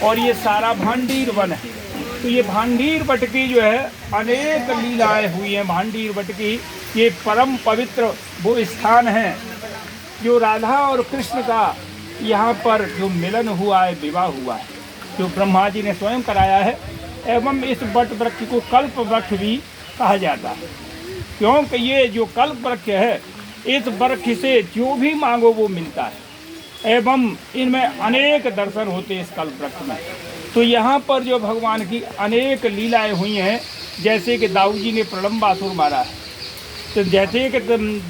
और ये सारा भांडीर वन है। तो ये भांडीर वट की जो है अनेक लीलाएं हुई हैं। भांडीर वट की ये परम पवित्र वो स्थान है जो राधा और कृष्ण का यहाँ पर जो मिलन हुआ है, विवाह हुआ है, जो ब्रह्मा जी ने स्वयं कराया है। एवं इस वट वृक्ष को कल्प वृक्ष भी कहा जाता है, क्योंकि ये जो कल्प वृक्ष है, इस वृक्ष से जो भी मांगो वो मिलता है। एवं इनमें अनेक दर्शन होते हैं इस कल्प वृक्ष में। तो यहाँ पर जो भगवान की अनेक लीलाएं हुई हैं, जैसे कि दाऊ जी ने प्रलंबासुर मारा है, तो जैसे कि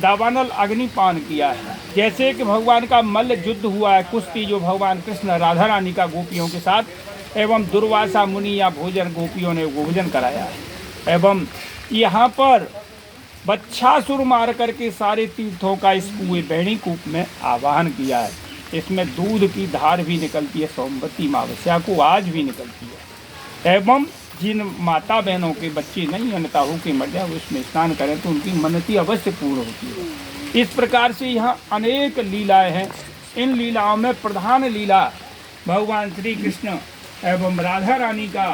दावानल अग्निपान किया है, जैसे कि भगवान का मल्ल युद्ध हुआ है, कुश्ती जो भगवान कृष्ण राधा रानी का गोपियों के साथ, एवं दुर्वासा मुनि या भोजन गोपियों ने भोजन कराया है। एवं यहाँ पर बच्छासुर मार करके सारे तीर्थों का इस कुएं बैणी कूप में आवाहन किया है। इसमें दूध की धार भी निकलती है, सोमवती अमावस्या को आज भी निकलती है। एवं जिन माता बहनों के बच्चे नहीं अन्यथा हो के मर जाए, वो इसमें स्नान करें तो उनकी मन्नती अवश्य पूर्ण होती है। इस प्रकार से यहाँ अनेक लीलाएं हैं। इन लीलाओं में प्रधान लीला भगवान श्री कृष्ण एवं राधा रानी का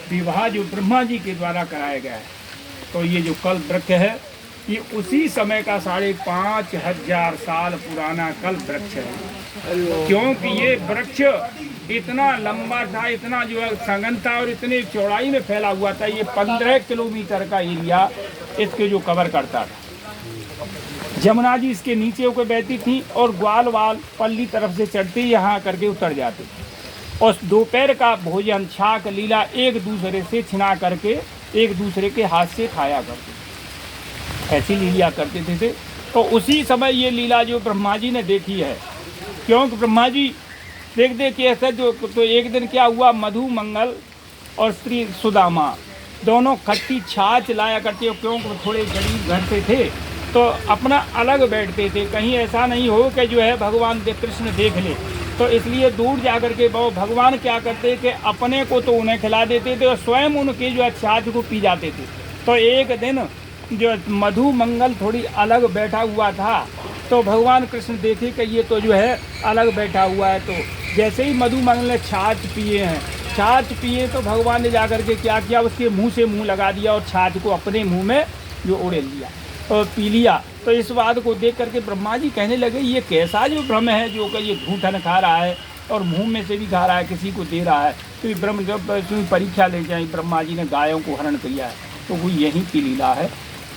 विवाह जो ब्रह्मा जी के द्वारा कराया गया है। तो ये जो कल्प वृक्ष है, ये उसी समय का 5,500 साल पुराना कल्प वृक्ष है, क्योंकि ये वृक्ष इतना लंबा था, इतना जो है सघन था और इतनी चौड़ाई में फैला हुआ था। ये 15 किलोमीटर का एरिया इसके जो कवर करता था। जमुना जी इसके नीचे होकर बहती थी और ग्वाल वाल पल्ली तरफ से चढ़ती यहाँ करके उतर जाती थी। और दोपहर का भोजन छाक लीला एक दूसरे से छिना करके एक दूसरे के हाथ से खाया करते थे, ऐसी लीला करते थे। तो उसी समय ये लीला जो ब्रह्मा जी ने देखी है, क्योंकि ब्रह्मा जी देखते कि ऐसा जो, तो एक दिन क्या हुआ, मधु मंगल और स्त्री सुदामा दोनों खट्टी छाछ लाया करते, क्योंकि थोड़े गरीब घर से थे तो अपना अलग बैठते थे, कहीं ऐसा नहीं हो कि जो है भगवान कृष्ण देख ले। तो इसलिए दूर जाकर के वो भगवान क्या करते कि अपने को तो उन्हें खिला देते थे और स्वयं उनकी जो है छाछ को पी जाते थे। तो एक दिन जो मधु मंगल थोड़ी अलग बैठा हुआ था, तो भगवान कृष्ण देखे कि ये तो जो है अलग बैठा हुआ है। तो जैसे ही मधु मंगल ने छाछ पिए हैं, छाछ पिए तो भगवान ने जाकर के क्या किया, उसके मुंह से मुंह लगा दिया और छाछ को अपने मुंह में जो उड़ेल लिया और पी लिया। तो इस बात को देख करके ब्रह्मा जी कहने लगे, ये कैसा जो ब्रह्म है जो कि ये घूठन खा रहा है और मुंह में से भी खा रहा है, किसी को दे रहा है। तो ये ब्रह्म जब परीक्षा ले जाए, ब्रह्मा जी ने गायों को हरण किया है, तो वो यहीं की लीला है।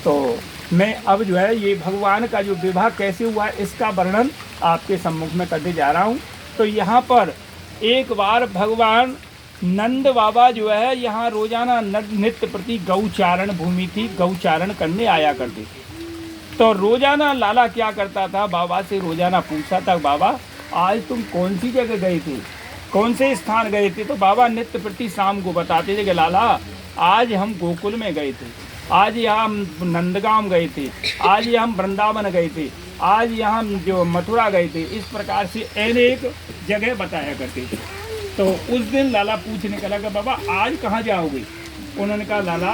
तो मैं अब जो है ये भगवान का जो विवाह कैसे हुआ है इसका वर्णन आपके सम्मुख में करने जा रहा हूँ। तो यहाँ पर एक बार भगवान नंद बाबा जो है यहाँ रोजाना नित्य प्रति गौचारण भूमि थी, गौचारण करने आया करते थे। तो रोजाना लाला क्या करता था, बाबा से रोजाना पूछता था, बाबा आज तुम कौन सी जगह गए थे, कौन से स्थान गए थे। तो बाबा नित्य प्रति शाम को बताते थे कि लाला आज हम गोकुल में गए थे, आज यहाँ हम नंदगांव गए थे, आज यहाँ हम वृंदावन गए थे, आज यहाँ जो मथुरा गए थे। इस प्रकार से अनेक जगह बताया करते थे। तो उस दिन लाला पूछने का लगा, बाबा आज कहाँ जाओगे। उन्होंने कहा, लाला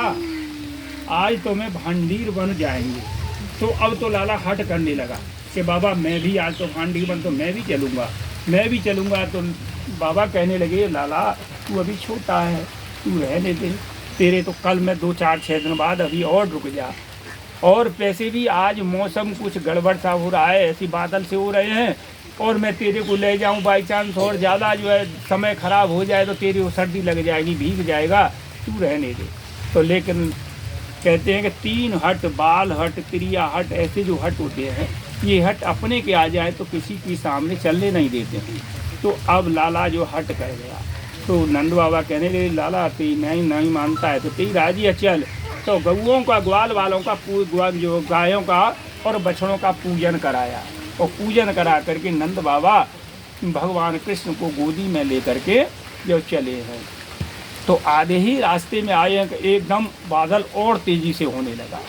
आज तो मैं भांडीर वन जाएंगे। तो अब तो लाला हट करने लगा कि बाबा मैं भी आज तो भांडीर वन, तो मैं भी चलूँगा। तो बाबा कहने लगे, लाला तू अभी छोटा है, तू रहने दे, तेरे तो कल में 2-4-6 दिन बाद अभी और रुक जा। और वैसे भी आज मौसम कुछ गड़बड़ सा हो रहा है, ऐसी बादल से हो रहे हैं, और मैं तेरे को ले जाऊं बाई चांस और ज़्यादा जो है समय ख़राब हो जाए तो तेरी वो सर्दी लग जाएगी, भीग जाएगा, तू रहने दे। तो लेकिन कहते हैं कि 3 हट, बाल हट, क्रिया हट, ऐसे जो हट होते हैं, ये हट अपने के आ जाए तो किसी के सामने चलने नहीं देते हैं। तो अब लाला जो हट कर गया, तो नंद बाबा कहने लगे, लाला ती नहीं मानता है तो ती राजी चल। तो गऊओं का, ग्वाल वालों का, जो गायों का और बछड़ों का पूजन कराया, और पूजन करा करके नंद बाबा भगवान कृष्ण को गोदी में लेकर के जो चले हैं। तो आधे ही रास्ते में आए हैं कि एकदम बादल और तेजी से होने लगा,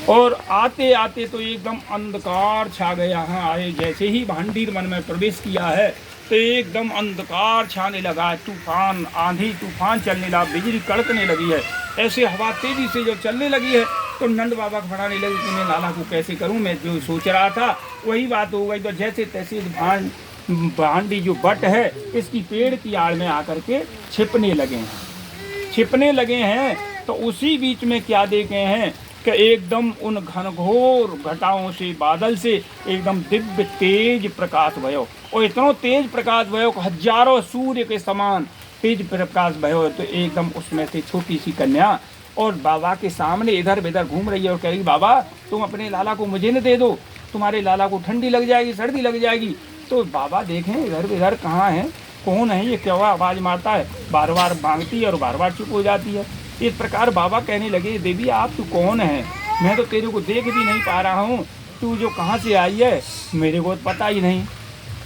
और आते आते तो एकदम अंधकार छा गया। यहाँ आए जैसे ही भांडीर वन में प्रवेश किया है तो एकदम अंधकार छाने लगा, तूफान, आंधी तूफान चलने लगा, बिजली कड़कने लगी है, ऐसे हवा तेजी से जो चलने लगी है। तो नंद बाबा खड़ाने लगे कि मैं लाला को कैसे करूं, मैं जो सोच रहा था वही बात हो गई। तो जैसे तैसे भांडी जो बट है इसकी पेड़ की आड़ में आकर के छिपने लगे हैं। तो उसी बीच में क्या देखे हैं कि एकदम उन घनघोर घटाओं से, बादल से एकदम दिव्य तेज प्रकाश भयो, और इतना तेज प्रकाश भयो कि हजारों सूर्य के समान तेज प्रकाश भयो। तो एकदम उसमें से छोटी सी कन्या और बाबा के सामने इधर उधर घूम रही है और कह रही, बाबा तुम अपने लाला को मुझे न दे दो, तुम्हारे लाला को ठंडी लग जाएगी, सर्दी लग जाएगी। तो बाबा देखें इधर उधर कहाँ है, कौन है ये, क्या आवाज़ मारता है, बार बार मांगती है और बार बार चुप हो जाती है। इस प्रकार बाबा कहने लगे, देवी आप तू कौन है, मैं तो तेरे को देख भी नहीं पा रहा हूँ, तू जो कहाँ से आई है मेरे को पता ही नहीं।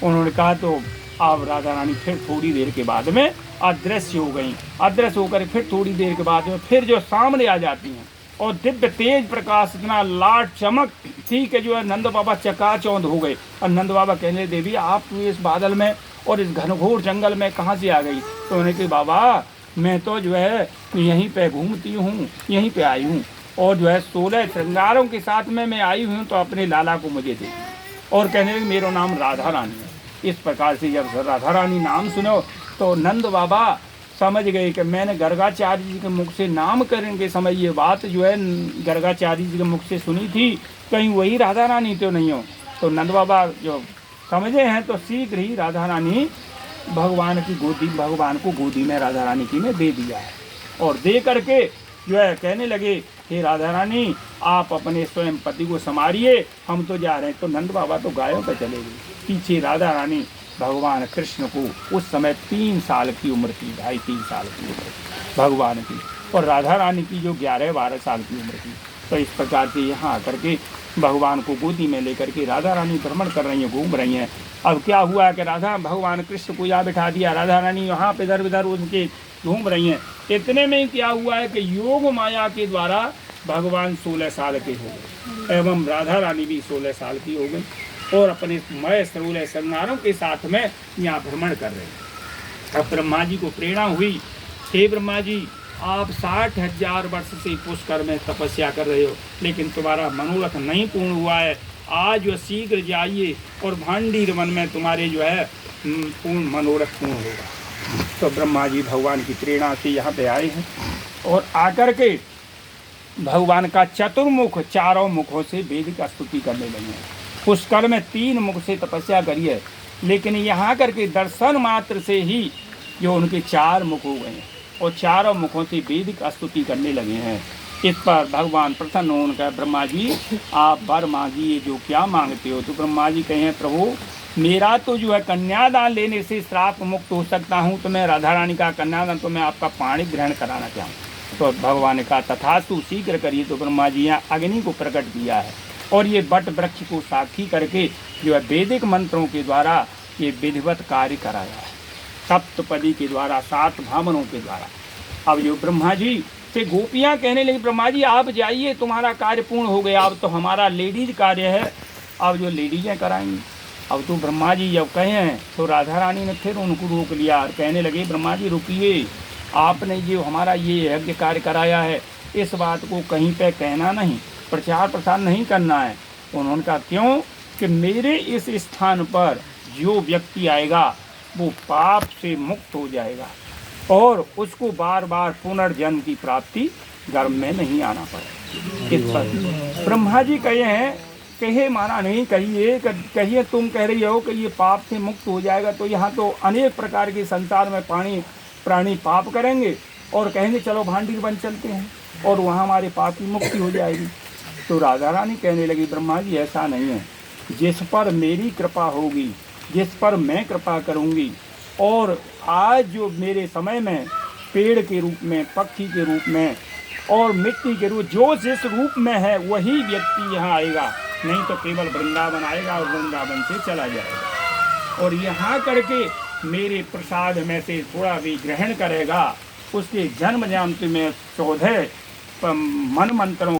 उन्होंने कहा तो अब राधा रानी फिर थोड़ी देर के बाद में अदृश्य हो गई। अदृश्य होकर फिर थोड़ी देर के बाद में फिर जो सामने आ जाती हैं और दिव्य तेज प्रकाश इतना लाट चमक थी कि जो है नंद बाबा चकाचौंध हो गए। और नंद बाबा कहने, देवी आप तो इस बादल में और इस घनघोर जंगल में कहाँ से आ गई। तो उन्होंने कहा, बाबा मैं तो जो है यहीं पे घूमती हूँ, यहीं पे आई हूँ, और जो है 16 श्रृंगारों के साथ में मैं आई हूँ, तो अपने लाला को मुझे दे। और कहने लगे मेरा नाम राधा रानी है। इस प्रकार से जब राधा रानी नाम सुनो तो नंद बाबा समझ गए कि मैंने गर्गाचार्य जी के मुख से नामकरण के समय ये बात जो है गर्गाचार्य जी के मुख से सुनी थी, कहीं वही राधा रानी तो नहीं हो। तो नंद बाबा जो समझे हैं तो शीघ्र ही राधा रानी भगवान को गोदी में राधा रानी की में दे दिया है। और दे करके जो है कहने लगे, हे राधा रानी आप अपने स्वयं पति को संवारिए, हम तो जा रहे हैं। तो नंद बाबा तो गायों पर चले गए, पीछे राधा रानी भगवान कृष्ण को उस समय 3 साल की उम्र थी, 2.5-3 साल की उम्र भगवान की, और राधा रानी की जो 11-12 साल की उम्र थी। तो इस प्रकार से यहाँ आकर के भगवान को गोदी में लेकर के राधा रानी भ्रमण कर रही हैं, घूम रही हैं। अब क्या हुआ कि राधा भगवान कृष्ण को यहाँ बिठा दिया, राधा रानी यहाँ पे इधर उधर उनके घूम रही हैं। इतने में क्या हुआ है कि योग माया के द्वारा भगवान 16 साल के हो गए एवं राधा रानी भी 16 साल की हो गई और अपने मय 16 श्रृंगारों के साथ में यहाँ भ्रमण कर रहे हैं। अब ब्रह्मा जी को प्रेरणा हुई, हे ब्रह्मा जी आप 60,000 वर्ष से पुष्कर में तपस्या कर रहे हो, लेकिन तुम्हारा मनोरथ नहीं पूर्ण हुआ है। आज जो शीघ्र जाइए और भांडीर वन में तुम्हारे जो है पूर्ण मनोरथ पूर्ण होगा। तो ब्रह्मा जी भगवान की प्रेरणा से यहाँ पे आए हैं और आकर के भगवान का चतुर्मुख 4 मुखों से वेद का स्तुति करने लगे हैं। पुष्कर में 3 मुख से तपस्या करी है, लेकिन यहाँ करके दर्शन मात्र से ही जो उनके 4 मुख हो गए हैं और 4 मुखों से वेद का स्तुति करने लगे हैं। इस पर भगवान प्रसन्न हो उनका, ब्रह्मा जी आप वर मांगिए, जो क्या मांगते हो। तो ब्रह्मा जी कहे, प्रभु मेरा तो जो है कन्यादान लेने से श्राप मुक्त हो सकता हूँ, तो मैं राधा रानी का कन्यादान, तो मैं आपका पाणी ग्रहण कराना चाहूँ। तो भगवान ने कहा तथास्तु शीघ्र करिए। तो ब्रह्मा जी यहाँ अग्नि को प्रकट किया है और ये बट वृक्ष को साक्षी करके जो है वैदिक मंत्रों के द्वारा ये विधिवत कार्य कराया है, सप्तपदी के द्वारा, 7 भावनों के द्वारा। अब जो ब्रह्मा जी से गोपियाँ कहने लगी, ब्रह्मा जी आप जाइए, तुम्हारा कार्य पूर्ण हो गया, अब तो हमारा लेडीज कार्य है, अब जो लेडीजें कराएंगी। अब तो ब्रह्मा जी जब कहे हैं तो राधा रानी ने फिर उनको रोक लिया और कहने लगे, ब्रह्मा जी रुकिए, आपने जो हमारा ये यज्ञ कार्य कराया है इस बात को कहीं पे कहना नहीं, प्रचार प्रसार नहीं करना है। उन्होंने कहा क्यों, कि मेरे इस स्थान पर जो व्यक्ति आएगा वो पाप से मुक्त हो जाएगा और उसको बार बार पुनर्जन्म की प्राप्ति गर्भ में नहीं आना पड़े। इस पर ब्रह्मा जी कहे हैं, कहे माना नहीं, कहिए तुम कह रही हो कि ये पाप से मुक्त हो जाएगा, तो यहाँ तो अनेक प्रकार के संसार में प्राणी पाप करेंगे और कहेंगे चलो भांडीर वन चलते हैं और वहाँ हमारे पाप की मुक्ति हो जाएगी। तो राधा रानी कहने लगी, ब्रह्मा जी ऐसा नहीं है, जिस पर मेरी कृपा होगी, जिस पर मैं कृपा करूँगी, और आज जो मेरे समय में पेड़ के रूप में, पक्षी के रूप में और मिट्टी के रूप, जो जिस रूप में है वही व्यक्ति यहाँ आएगा, नहीं तो केवल वृंदावन आएगा और वृंदावन से चला जाएगा। और यहाँ करके मेरे प्रसाद में से थोड़ा भी ग्रहण करेगा, उसके जन्म जन्म में 14 मन मंत्रों